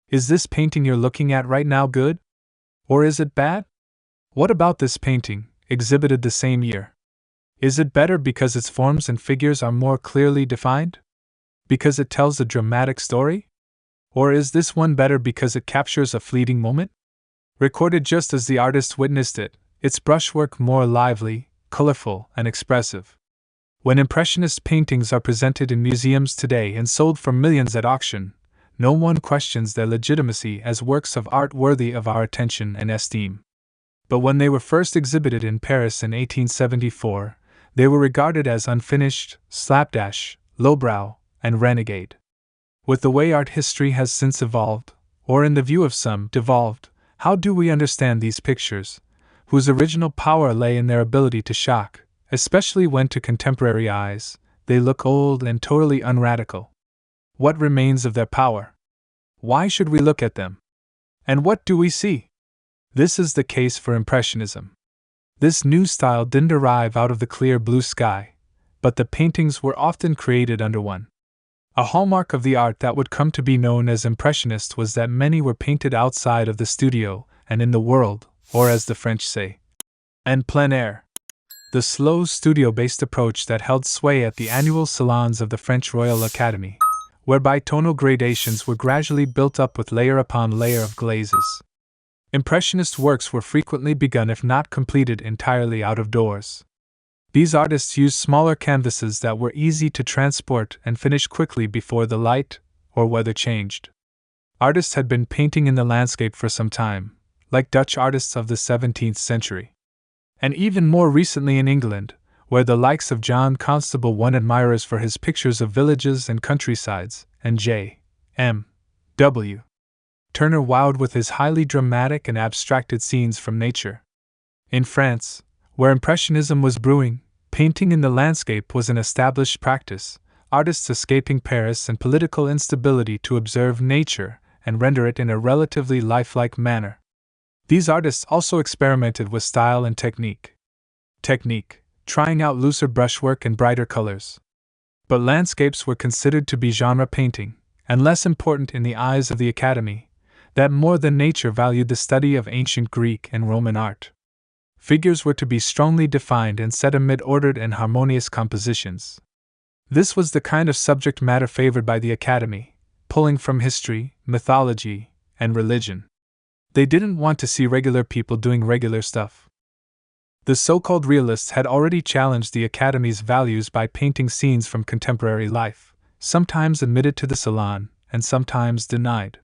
Is this painting you're looking at right now good? Or is it bad? What about this painting, exhibited the same year? Is it better because its forms and figures are more clearly defined? Because it tells a dramatic story? Or is this one better because it captures a fleeting moment? Recorded just as the artist witnessed it, its brushwork more lively, colorful, and expressive. When Impressionist paintings are presented in museums today and sold for millions at auction, no one questions their legitimacy as works of art worthy of our attention and esteem. But when they were first exhibited in Paris in 1874, they were regarded as unfinished, slapdash, lowbrow, and renegade. With the way art history has since evolved, or in the view of some, devolved, how do we understand these pictures, whose original power lay in their ability to shock, especially when to contemporary eyes, they look old and totally unradical? What remains of their power? Why should we look at them? And what do we see? This is the case for Impressionism. This new style didn't arrive out of the clear blue sky, but the paintings were often created under one. A hallmark of the art that would come to be known as Impressionist was that many were painted outside of the studio and in the world, or as the French say, en plein air. The slow studio-based approach that held sway at the annual salons of the French Royal Academy, whereby tonal gradations were gradually built up with layer upon layer of glazes. Impressionist works were frequently begun if not completed entirely out of doors. These artists used smaller canvases that were easy to transport and finish quickly before the light or weather changed. Artists had been painting in the landscape for some time, like Dutch artists of the 17th century. And even more recently in England, where the likes of John Constable won admirers for his pictures of villages and countrysides, and J. M. W. Turner wowed with his highly dramatic and abstracted scenes from nature. In France, where Impressionism was brewing, painting in the landscape was an established practice, artists escaping Paris and political instability to observe nature and render it in a relatively lifelike manner. These artists also experimented with style and technique. Trying out looser brushwork and brighter colors. But landscapes were considered to be genre painting, and less important in the eyes of the Academy, that more than nature valued the study of ancient Greek and Roman art. Figures were to be strongly defined and set amid ordered and harmonious compositions. This was the kind of subject matter favored by the Academy, pulling from history, mythology, and religion. They didn't want to see regular people doing regular stuff. The so-called realists had already challenged the Academy's values by painting scenes from contemporary life, sometimes admitted to the salon, and sometimes denied.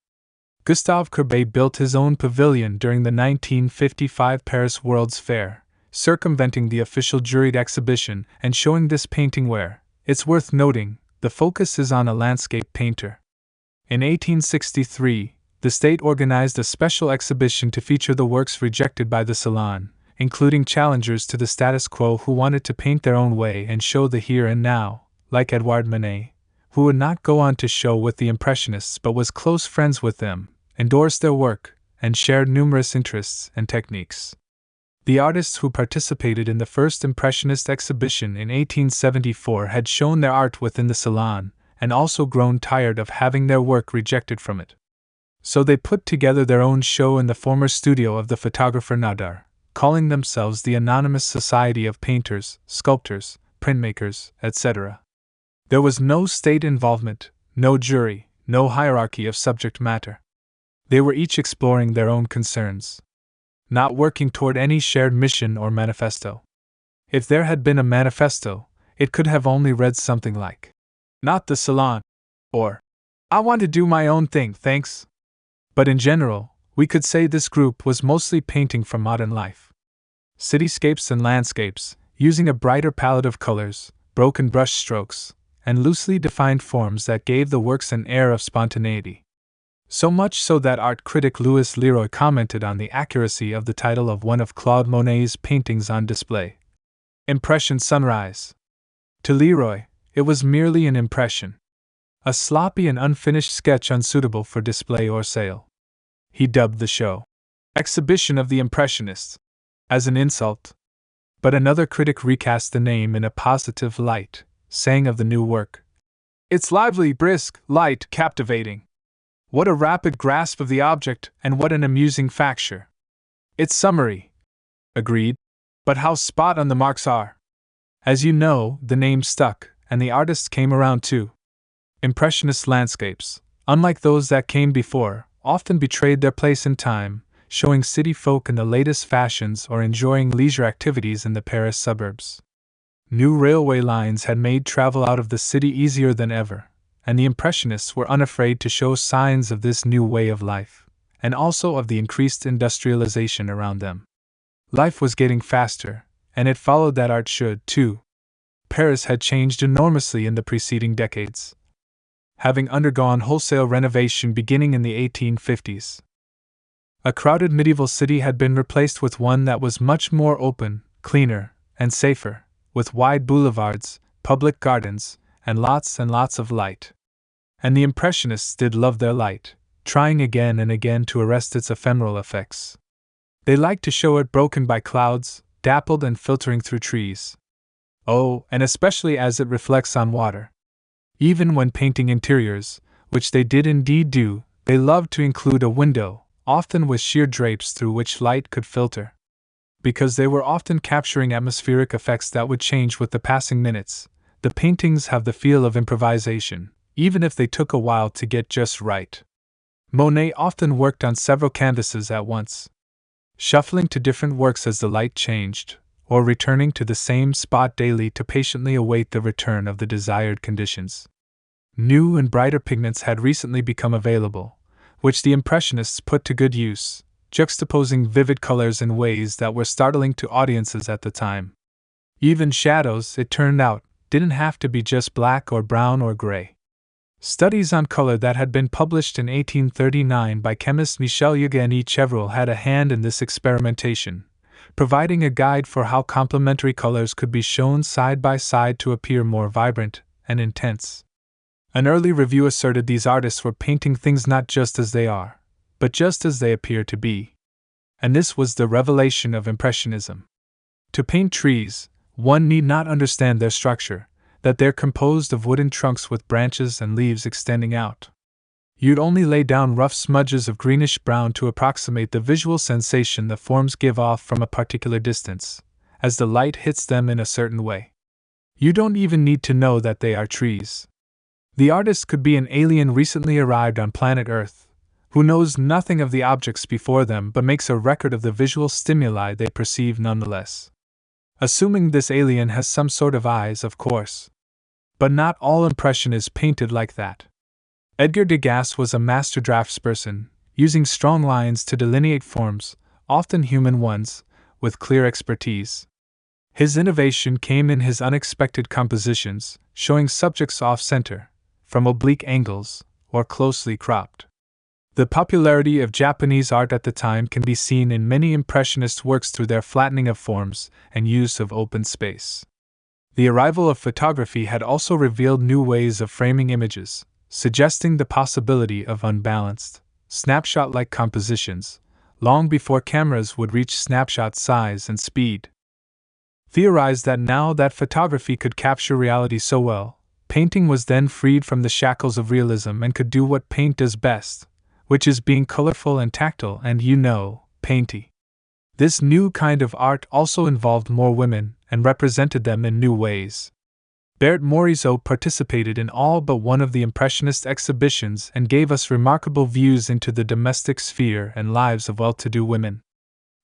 Gustave Courbet built his own pavilion during the 1955 Paris World's Fair, circumventing the official juried exhibition and showing this painting where, it's worth noting, the focus is on a landscape painter. In 1863, the state organized a special exhibition to feature the works rejected by the Salon, including challengers to the status quo who wanted to paint their own way and show the here and now, like Edouard Monet, who would not go on to show with the Impressionists but was close friends with them, endorsed their work, and shared numerous interests and techniques. The artists who participated in the first Impressionist exhibition in 1874 had shown their art within the Salon, and also grown tired of having their work rejected from it. So they put together their own show in the former studio of the photographer Nadar, calling themselves the Anonymous Society of Painters, Sculptors, Printmakers, etc. There was no state involvement, no jury, no hierarchy of subject matter. They were each exploring their own concerns, not working toward any shared mission or manifesto. If there had been a manifesto, it could have only read something like, "Not the Salon," or, "I want to do my own thing, thanks." But in general, we could say this group was mostly painting from modern life. Cityscapes and landscapes, using a brighter palette of colors, broken brush strokes, and loosely defined forms that gave the works an air of spontaneity. So much so that art critic Louis Leroy commented on the accuracy of the title of one of Claude Monet's paintings on display: Impression Sunrise. To Leroy, it was merely an impression. A sloppy and unfinished sketch unsuitable for display or sale. He dubbed the show Exhibition of the Impressionists, as an insult. But another critic recast the name in a positive light, saying of the new work, "It's lively, brisk, light, captivating." What a rapid grasp of the object, and what an amusing facture. It's summary. Agreed. But how spot on the marks are. As you know, the name stuck, and the artists came around too. Impressionist landscapes, unlike those that came before, often betrayed their place in time, showing city folk in the latest fashions or enjoying leisure activities in the Paris suburbs. New railway lines had made travel out of the city easier than ever, and the Impressionists were unafraid to show signs of this new way of life, and also of the increased industrialization around them. Life was getting faster, and it followed that art should, too. Paris had changed enormously in the preceding decades, having undergone wholesale renovation beginning in the 1850s. A crowded medieval city had been replaced with one that was much more open, cleaner, and safer, with wide boulevards, public gardens, and lots of light. And the Impressionists did love their light, trying again and again to arrest its ephemeral effects. They liked to show it broken by clouds, dappled and filtering through trees. Oh, and especially as it reflects on water. Even when painting interiors, which they did indeed do, they loved to include a window, often with sheer drapes through which light could filter. Because they were often capturing atmospheric effects that would change with the passing minutes, the paintings have the feel of improvisation, even if they took a while to get just right. Monet often worked on several canvases at once, shuffling to different works as the light changed, or returning to the same spot daily to patiently await the return of the desired conditions. New and brighter pigments had recently become available, which the Impressionists put to good use, juxtaposing vivid colors in ways that were startling to audiences at the time. Even shadows, it turned out, didn't have to be just black or brown or gray. Studies on color that had been published in 1839 by chemist Michel Eugène Chevreul had a hand in this experimentation, providing a guide for how complementary colors could be shown side by side to appear more vibrant and intense. An early review asserted these artists were painting things not just as they are, but just as they appear to be. And this was the revelation of Impressionism. To paint trees, one need not understand their structure, that they're composed of wooden trunks with branches and leaves extending out. You'd only lay down rough smudges of greenish-brown to approximate the visual sensation the forms give off from a particular distance, as the light hits them in a certain way. You don't even need to know that they are trees. The artist could be an alien recently arrived on planet Earth, who knows nothing of the objects before them but makes a record of the visual stimuli they perceive nonetheless. Assuming this alien has some sort of eyes, of course. But not all impression is painted like that. Edgar Degas was a master draftsperson, using strong lines to delineate forms, often human ones, with clear expertise. His innovation came in his unexpected compositions, showing subjects off-center, from oblique angles, or closely cropped. The popularity of Japanese art at the time can be seen in many Impressionist works through their flattening of forms and use of open space. The arrival of photography had also revealed new ways of framing images, suggesting the possibility of unbalanced, snapshot-like compositions, long before cameras would reach snapshot size and speed. Theorized that now that photography could capture reality so well, painting was then freed from the shackles of realism and could do what paint does best, which is being colorful and tactile and, painty. This new kind of art also involved more women and represented them in new ways. Berthe Morisot participated in all but one of the Impressionist exhibitions and gave us remarkable views into the domestic sphere and lives of well-to-do women.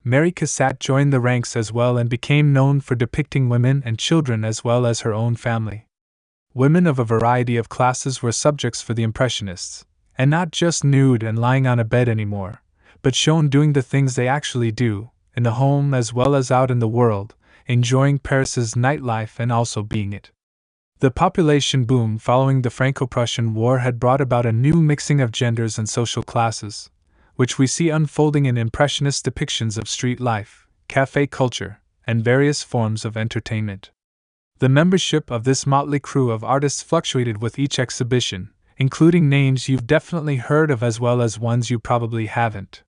Mary Cassatt joined the ranks as well and became known for depicting women and children as well as her own family. Women of a variety of classes were subjects for the Impressionists, and not just nude and lying on a bed anymore, but shown doing the things they actually do, in the home as well as out in the world, enjoying Paris's nightlife and also being it. The population boom following the Franco-Prussian War had brought about a new mixing of genders and social classes, which we see unfolding in Impressionist depictions of street life, café culture, and various forms of entertainment. The membership of this motley crew of artists fluctuated with each exhibition, including names you've definitely heard of as well as ones you probably haven't.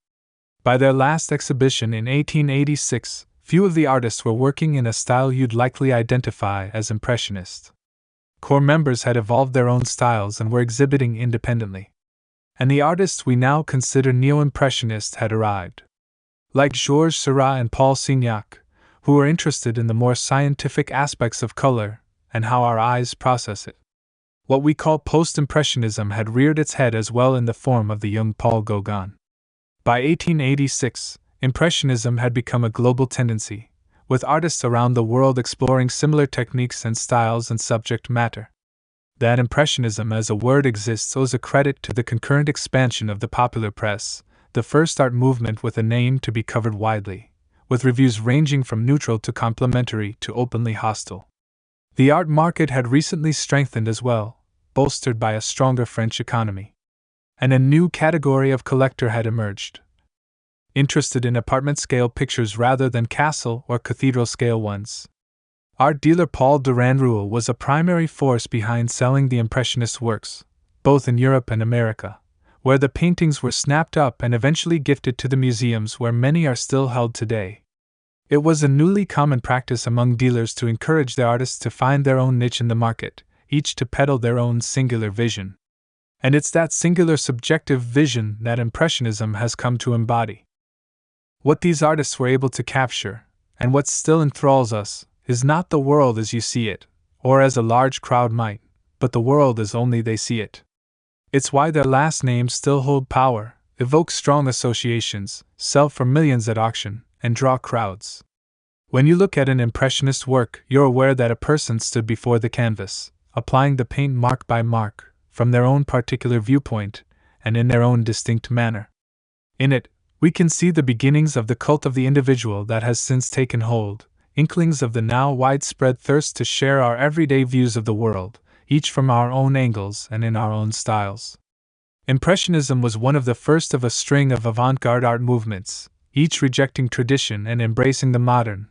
By their last exhibition in 1886, few of the artists were working in a style you'd likely identify as Impressionist. Core members had evolved their own styles and were exhibiting independently. and the artists we now consider neo-impressionists had arrived. Like Georges Seurat and Paul Signac, who were interested in the more scientific aspects of color and how our eyes process it. What we call post-impressionism had reared its head as well in the form of the young Paul Gauguin. By 1886, impressionism had become a global tendency, with artists around the world exploring similar techniques and styles and subject matter. That impressionism as a word exists owes a credit to the concurrent expansion of the popular press, the first art movement with a name to be covered widely, with reviews ranging from neutral to complimentary to openly hostile. The art market had recently strengthened as well, bolstered by a stronger French economy. And a new category of collector had emerged, interested in apartment-scale pictures rather than castle or cathedral-scale ones. Art dealer Paul Durand-Ruel was a primary force behind selling the Impressionist works, both in Europe and America, where the paintings were snapped up and eventually gifted to the museums where many are still held today. It was a newly common practice among dealers to encourage their artists to find their own niche in the market, each to peddle their own singular vision. And it's that singular subjective vision that Impressionism has come to embody. What these artists were able to capture, and what still enthralls us, is not the world as you see it, or as a large crowd might, but the world as only they see it. It's why their last names still hold power, evoke strong associations, sell for millions at auction, and draw crowds. When you look at an Impressionist work, you're aware that a person stood before the canvas, applying the paint mark by mark, from their own particular viewpoint, and in their own distinct manner. In it, we can see the beginnings of the cult of the individual that has since taken hold, inklings of the now widespread thirst to share our everyday views of the world, each from our own angles and in our own styles. Impressionism was one of the first of a string of avant-garde art movements, each rejecting tradition and embracing the modern,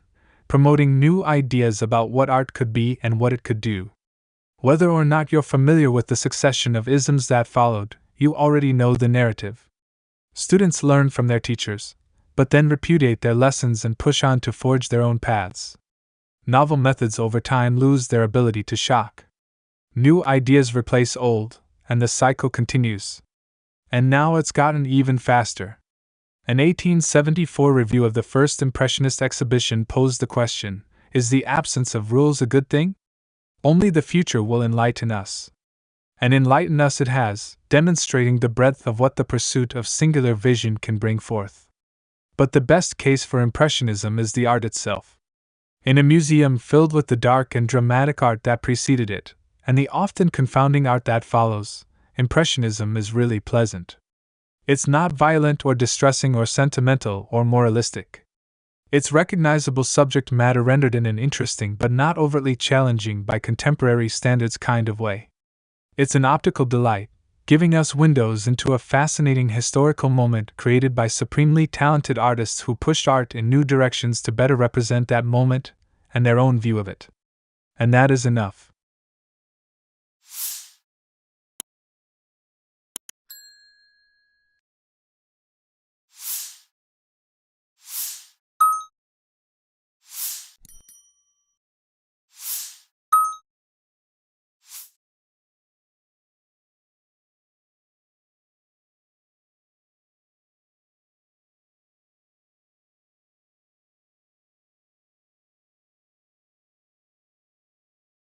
promoting new ideas about what art could be and what it could do. Whether or not you're familiar with the succession of isms that followed, you already know the narrative. Students learn from their teachers, but then repudiate their lessons and push on to forge their own paths. Novel methods over time lose their ability to shock. New ideas replace old, and the cycle continues. And now it's gotten even faster. An 1874 review of the first Impressionist exhibition posed the question, is the absence of rules a good thing? Only the future will enlighten us. And enlighten us it has, demonstrating the breadth of what the pursuit of singular vision can bring forth. But the best case for Impressionism is the art itself. In a museum filled with the dark and dramatic art that preceded it, and the often confounding art that follows, Impressionism is really pleasant. It's not violent or distressing or sentimental or moralistic. It's recognizable subject matter rendered in an interesting but not overtly challenging by contemporary standards kind of way. It's an optical delight, giving us windows into a fascinating historical moment created by supremely talented artists who pushed art in new directions to better represent that moment and their own view of it. And that is enough.